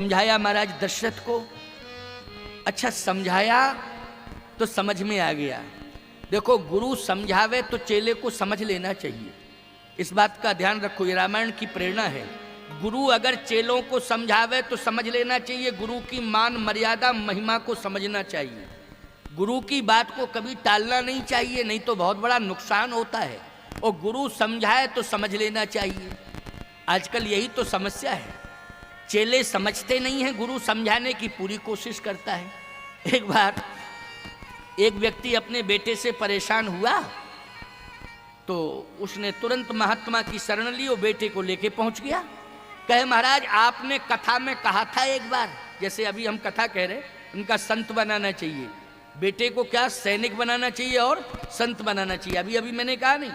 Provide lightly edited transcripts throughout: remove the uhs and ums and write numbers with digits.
समझाया महाराज दशरथ को। अच्छा समझाया तो समझ में आ गया। देखो गुरु समझावे तो चेले को समझ लेना चाहिए, इस बात का ध्यान रखो, ये रामायण की प्रेरणा है। गुरु अगर चेलों को समझावे तो समझ लेना चाहिए, गुरु की मान मर्यादा महिमा को समझना चाहिए। गुरु की बात को कभी टालना नहीं चाहिए, नहीं तो बहुत बड़ा नुकसान होता है। और गुरु समझाए तो समझ लेना चाहिए। आजकल यही तो समस्या है, चेले समझते नहीं हैं, गुरु समझाने की पूरी कोशिश करता है। एक बार एक व्यक्ति अपने बेटे से परेशान हुआ तो उसने तुरंत महात्मा की शरण ली और बेटे को लेके पहुंच गया। कहे महाराज आपने कथा में कहा था एक बार, जैसे अभी हम कथा कह रहे, उनका संत बनाना चाहिए, बेटे को क्या सैनिक बनाना चाहिए और संत बनाना चाहिए। अभी अभी मैंने कहा नहीं,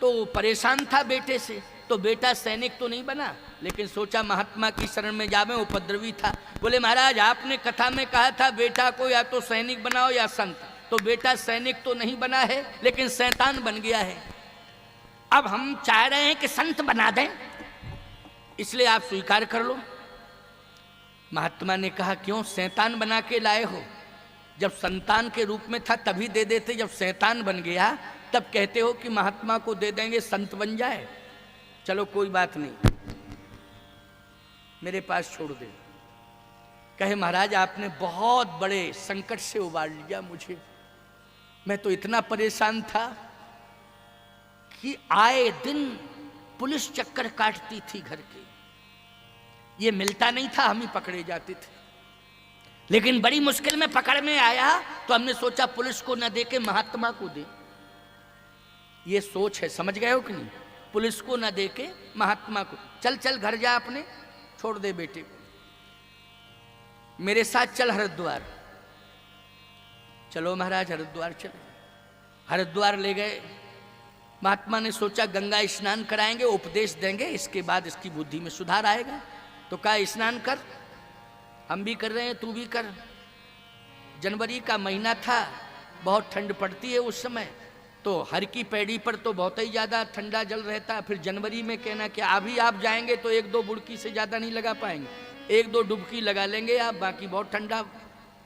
तो परेशान था बेटे से, तो बेटा सैनिक तो नहीं बना, लेकिन सोचा महात्मा की शरण में जावे, उपद्रवी था। बोले महाराज आपने कथा में कहा था बेटा को या तो सैनिक बनाओ या संत, तो बेटा सैनिक तो नहीं बना है लेकिन शैतान बन गया है। अब हम चाह रहे हैं कि संत बना दें, इसलिए आप स्वीकार कर लो। महात्मा ने कहा क्यों शैतान बना के लाए हो? जब संतान के रूप में था तभी दे देते, जब शैतान बन गया तब कहते हो कि महात्मा को दे देंगे संत बन जाए। चलो कोई बात नहीं, मेरे पास छोड़ दे। कहे महाराज आपने बहुत बड़े संकट से उबार लिया मुझे, मैं तो इतना परेशान था कि आए दिन पुलिस चक्कर काटती थी घर के, ये मिलता नहीं था, हम ही पकड़े जाते थे। लेकिन बड़ी मुश्किल में पकड़ में आया तो हमने सोचा पुलिस को न दे के महात्मा को दे। ये सोच है, समझ गए हो कि नहीं? पुलिस को न दे के महात्मा को, चल चल घर जा अपने, छोड़ दे बेटे को, मेरे साथ चल हरिद्वार। चलो महाराज हरिद्वार चले। हरिद्वार ले गए, महात्मा ने सोचा गंगा स्नान कराएंगे, उपदेश देंगे, इसके बाद इसकी बुद्धि में सुधार आएगा। तो कहा स्नान कर, हम भी कर रहे हैं तू भी कर। जनवरी का महीना था, बहुत ठंड पड़ती है उस समय, तो हर की पैड़ी पर तो बहुत ही ज़्यादा ठंडा जल रहता है। फिर जनवरी में कहना कि अभी आप जाएंगे तो एक दो बुड़की से ज़्यादा नहीं लगा पाएंगे, एक दो डुबकी लगा लेंगे आप, बाकी बहुत ठंडा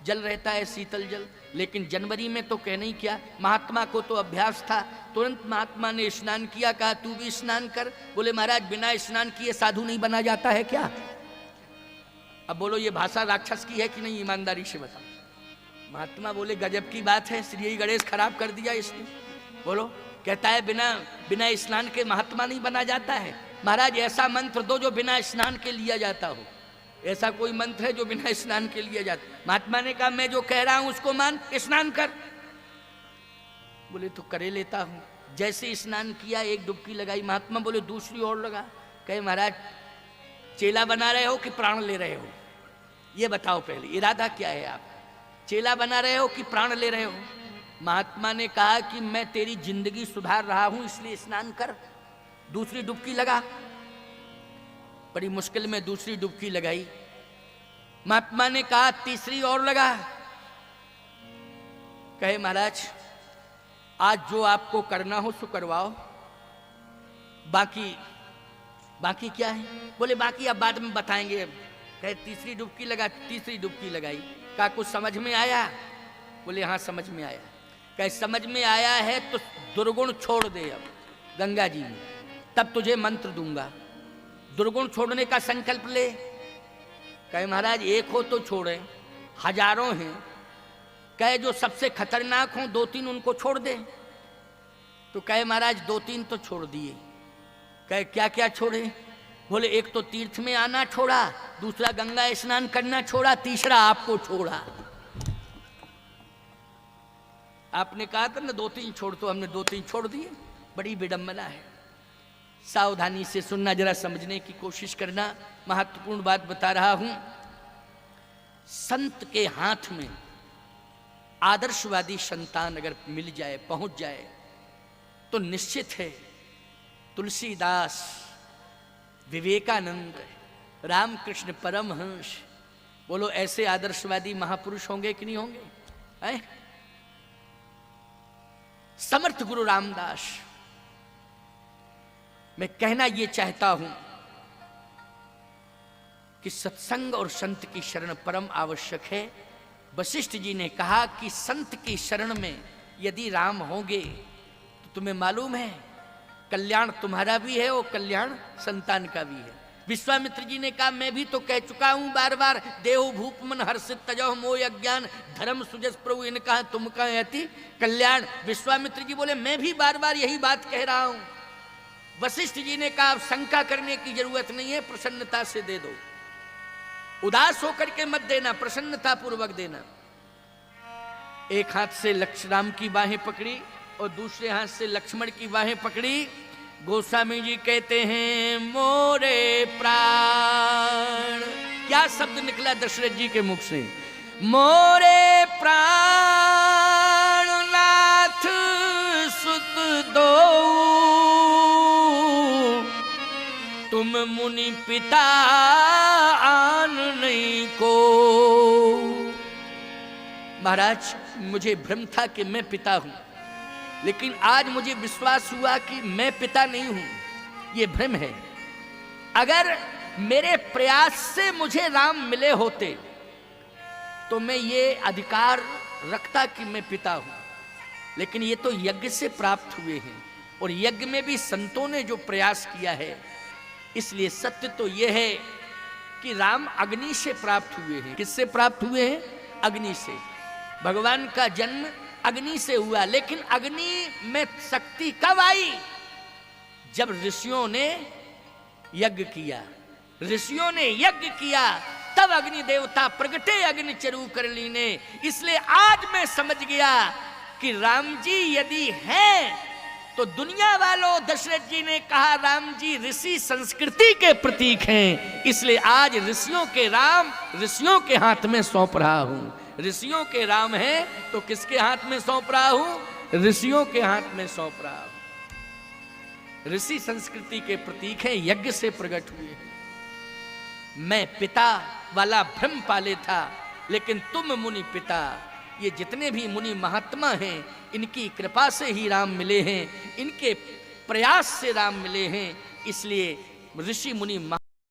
जल रहता है, शीतल जल। लेकिन जनवरी में तो कहना ही क्या, महात्मा को तो अभ्यास था। तुरंत महात्मा ने स्नान किया, कहा तू भी स्नान कर। बोले महाराज बिना स्नान किए साधु नहीं बना जाता है क्या? अब बोलो ये भाषा राक्षस की है कि नहीं, ईमानदारी से बताओ। महात्मा बोले गजब की बात है, श्री गणेश खराब कर दिया इसने। बोलो, कहता है बिना स्नान के महात्मा नहीं बना जाता है। महाराज ऐसा मंत्र दो जो बिना स्नान के लिया जाता हो, ऐसा कोई मंत्र है जो बिना स्नान के लिया जाता? महात्मा ने कहा मैं जो कह रहा हूं उसको मान, स्नान कर। बोले तो करे लेता हूं। जैसे स्नान किया, एक डुबकी लगाई, महात्मा बोले दूसरी और लगा। कहे महाराज चेला बना रहे हो कि प्राण ले रहे हो, ये बताओ पहले, इरादा क्या है आप? चेला बना रहे हो कि प्राण ले रहे हो? महात्मा ने कहा कि मैं तेरी जिंदगी सुधार रहा हूं इसलिए स्नान कर। दूसरी डुबकी लगा, बड़ी मुश्किल में दूसरी डुबकी लगाई। महात्मा ने कहा तीसरी और लगा। कहे महाराज आज जो आपको करना हो सो करवाओ, बाकी क्या है? बोले बाकी अब बाद में बताएंगे। कहे तीसरी डुबकी लगा, तीसरी डुबकी लगाई। कहा कुछ समझ में आया? बोले हाँ समझ में आया। कहे समझ में आया है तो दुर्गुण छोड़ दे अब गंगा जी में, तब तुझे मंत्र दूंगा। दुर्गुण छोड़ने का संकल्प ले। कहे महाराज एक हो तो छोड़े, हजारों हैं। कहे जो सबसे खतरनाक हो दो तीन उनको छोड़ दे। तो कहे महाराज दो तीन तो छोड़ दिए। कहे क्या क्या छोड़े? बोले एक तो तीर्थ में आना छोड़ा, दूसरा गंगा स्नान करना छोड़ा, तीसरा आपको छोड़ा। आपने कहा था ना दो तीन छोड़, तो हमने दो तीन छोड़ दिए। बड़ी विडंबना है, सावधानी से सुनना, जरा समझने की कोशिश करना। महत्वपूर्ण बात बता रहा हूं। संत के हाथ में आदर्शवादी संतान अगर मिल जाए, पहुंच जाए, तो निश्चित है तुलसीदास, विवेकानंद, रामकृष्ण परमहंस, बोलो ऐसे आदर्शवादी महापुरुष होंगे कि नहीं होंगे? है? समर्थ गुरु रामदास। मैं कहना ये चाहता हूं कि सत्संग और संत की शरण परम आवश्यक है। वशिष्ठ जी ने कहा कि संत की शरण में यदि राम होंगे तो तुम्हें मालूम है कल्याण तुम्हारा भी है और कल्याण संतान का भी है। विश्वामित्र जी ने कहा मैं भी तो कह चुका हूं बार बार, देव भूप मन हर्षित तजो मोह अज्ञान धर्म सुजस प्रभु, इन्हें कहा तुम कहा अति कल्याण। विश्वामित्र जी बोले मैं भी बार बार यही बात कह रहा हूं। वशिष्ठ जी ने कहा शंका करने की जरूरत नहीं है, प्रसन्नता से दे दो, उदास होकर के मत देना, प्रसन्नता पूर्वक देना। एक हाथ से लक्ष्मण की बाहें पकड़ी और दूसरे हाथ से लक्ष्मण की बाहें पकड़ी। गोस्वामी जी कहते हैं मोरे प्राण, क्या शब्द निकला दशरथ जी के मुख से, मोरे प्राण नाथ सुत दो, तुम मुनि पिता आन नहीं को। महाराज मुझे भ्रम था कि मैं पिता हूं, लेकिन आज मुझे विश्वास हुआ कि मैं पिता नहीं हूं, ये भ्रम है। अगर मेरे प्रयास से मुझे राम मिले होते तो मैं ये अधिकार रखता कि मैं पिता हूं, लेकिन ये तो यज्ञ से प्राप्त हुए हैं और यज्ञ में भी संतों ने जो प्रयास किया है, इसलिए सत्य तो यह है कि राम अग्नि से प्राप्त हुए हैं। किससे प्राप्त हुए हैं? अग्नि से। भगवान का जन्म अग्नि से हुआ, लेकिन अग्नि में शक्ति कब आई? जब ऋषियों ने यज्ञ किया। ऋषियों ने यज्ञ किया तब अग्नि देवता प्रगटे अग्नि चरु कर लीने। इसलिए आज मैं समझ गया कि राम जी यदि हैं तो दुनिया वालों, दशरथ जी ने कहा राम जी ऋषि संस्कृति के प्रतीक हैं, इसलिए आज ऋषियों के राम ऋषियों के हाथ में सौंप रहा हूं। ऋषियों के राम हैं तो किसके हाथ में सौंप रहा हूं? ऋषियों के हाथ में सौंप रहा हूं। ऋषि संस्कृति के प्रतीक हैं, यज्ञ से प्रकट हुए हैं। मैं पिता वाला भ्रम पाले था, लेकिन तुम मुनि पिता, ये जितने भी मुनि महात्मा हैं इनकी कृपा से ही राम मिले हैं, इनके प्रयास से राम मिले हैं। इसलिए ऋषि मुनि